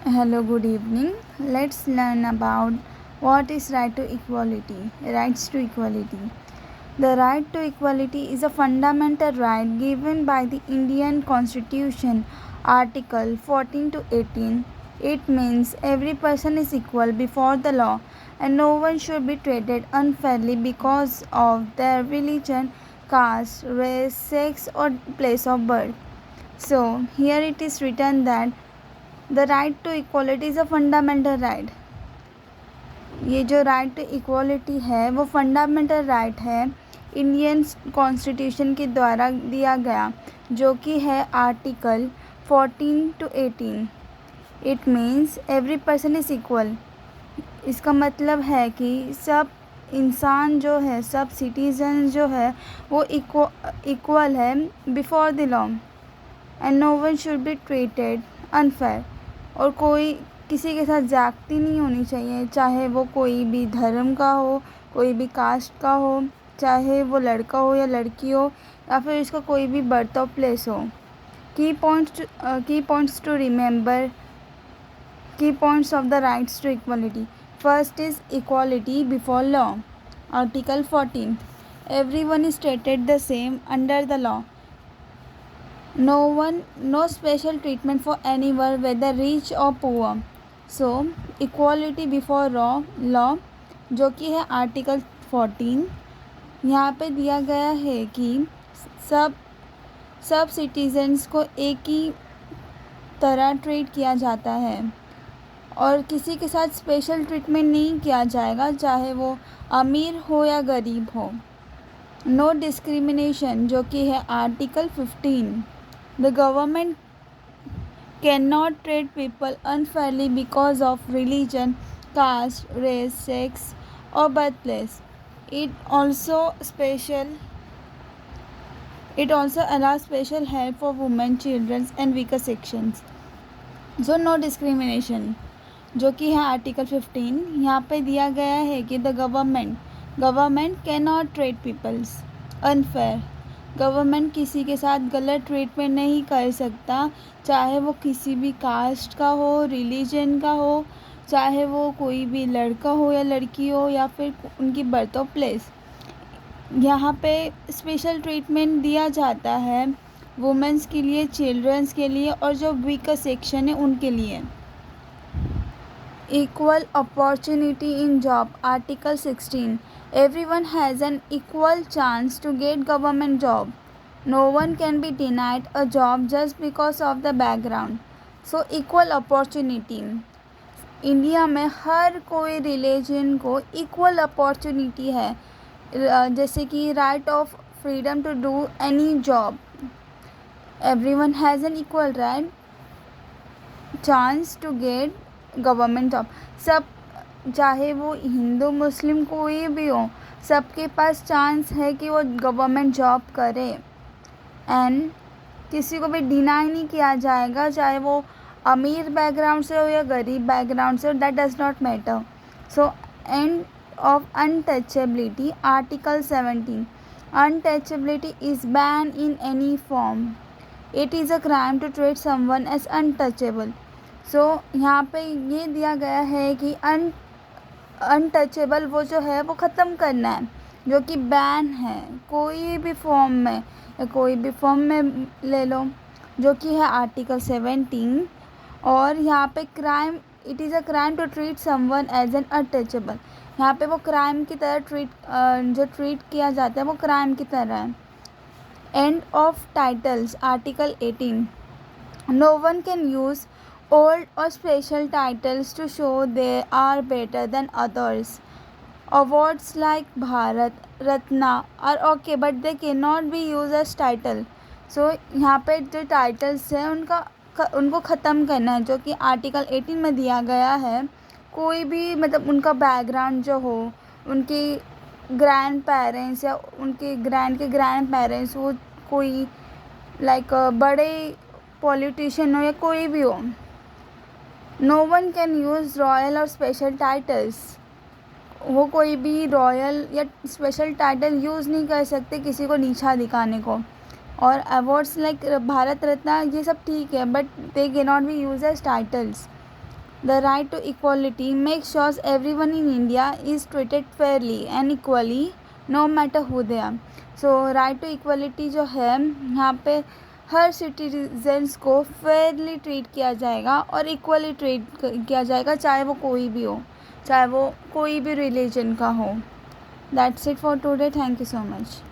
Hello, good evening. Let's learn about what is right to equality. Rights to equality. The right to equality is a fundamental right given by the Indian Constitution, Article 14 to 18. It means every person is equal before the law and no one should be treated unfairly because of their religion, caste, race, sex, or place of birth. So, here it is written that the right to equality is a fundamental right. ये जो right to equality है वो fundamental right है, Indian constitution के द्वारा दिया गया, जो कि है article 14 to 18। It means every person is equal. इसका मतलब है कि सब इंसान जो है, सब सिटीजन जो है वो इक्वल है before the law and no one should be treated unfair. और कोई किसी के साथ ज़्यादती नहीं होनी चाहिए, चाहे वो कोई भी धर्म का हो, कोई भी कास्ट का हो, चाहे वो लड़का हो या लड़की हो, या फिर इसका कोई भी बर्थ ऑफ प्लेस हो। Key points to remember, key points of the rights to equality. First is equality before law. Article 14, every one is treated the same under the law. No special treatment for anyone whether rich or poor. So equality before law जो कि है article 14, यहाँ पे दिया गया है कि सब सिटीजन्स को एक ही तरह ट्रीट किया जाता है और किसी के साथ स्पेशल ट्रीटमेंट नहीं किया जाएगा, चाहे वो अमीर हो या गरीब हो। नो डिस्क्रिमिनेशन जो कि है article 15। The government cannot treat people unfairly because of religion, caste, race, sex, or birthplace. It also allows special help for women, children, and weaker sections. So no discrimination, जो कि है article 15। यहाँ पे दिया गया है कि the government cannot treat peoples unfair। Government किसी के साथ गलत ट्रीटमेंट नहीं कर सकता, चाहे वो किसी भी कास्ट का हो, रिलीजन का हो, चाहे वो कोई भी लड़का हो या लड़की हो, या फिर उनकी बर्थ ऑफ प्लेस। यहाँ पे स्पेशल ट्रीटमेंट दिया जाता है वुमेंस के लिए, चिल्ड्रंस के लिए, और जो वीकर सेक्शन है उनके लिए। Equal opportunity in job. Article 16, everyone has an equal chance to get government job. No one can be denied a job just because of the background. So equal opportunity, India में हर कोई religion को equal opportunity है, जैसे कि right of freedom to do any job. Everyone has an equal right chance to get government job. सब, चाहे वो हिंदू मुस्लिम कोई भी हो, सबके पास चांस है कि वो गवर्नमेंट जॉब करे एंड किसी को भी डिनाई नहीं किया जाएगा, चाहे वो अमीर बैकग्राउंड से हो या गरीब बैकग्राउंड से हो, that does not matter. So end of untouchability. Article 17, untouchability is ban in any form. It is a crime to treat someone as untouchable. So यहाँ पे ये दिया गया है कि अनटचेबल वो जो है वो ख़त्म करना है, जो कि बैन है कोई भी फॉर्म में, कोई भी फॉर्म में ले लो, जो कि है आर्टिकल 17। और यहाँ पे crime, it is a crime to treat someone as an untouchable. यहाँ पे वो क्राइम की तरह जो ट्रीट किया जाता है वो क्राइम की तरह है। End of titles. Article 18, no one can use old or special titles to show they are better than others. Awards like Bharat Ratna are okay but they cannot be used as title. So यहाँ पे जो titles हैं उनको ख़त्म करना है, जो कि आर्टिकल 18 में दिया गया है। कोई भी मतलब उनका बैकग्राउंड जो हो, उनके ग्रैंड पेरेंट्स या उनके ग्रैंड पेरेंट्स, वो कोई लाइक बड़े पॉलिटिशियन हो या कोई भी हो, no one can use royal और स्पेशल टाइटल्स। वो कोई भी रॉयल या स्पेशल टाइटल यूज़ नहीं कर सकते किसी को नीचा दिखाने को। और अवार्ड्स लाइक भारत रत्न ये सब ठीक है, but they can not be use as titles. The right to equality makes sure everyone in India is treated fairly and equally no matter who they are. So right to equality जो है यहाँ पे हर citizens को Fairlie treat किया जाएगा और equally treat किया जाएगा, चाहे वो कोई भी हो, चाहे वो कोई भी रिलीजन का हो. That's it for today. Thank you so much.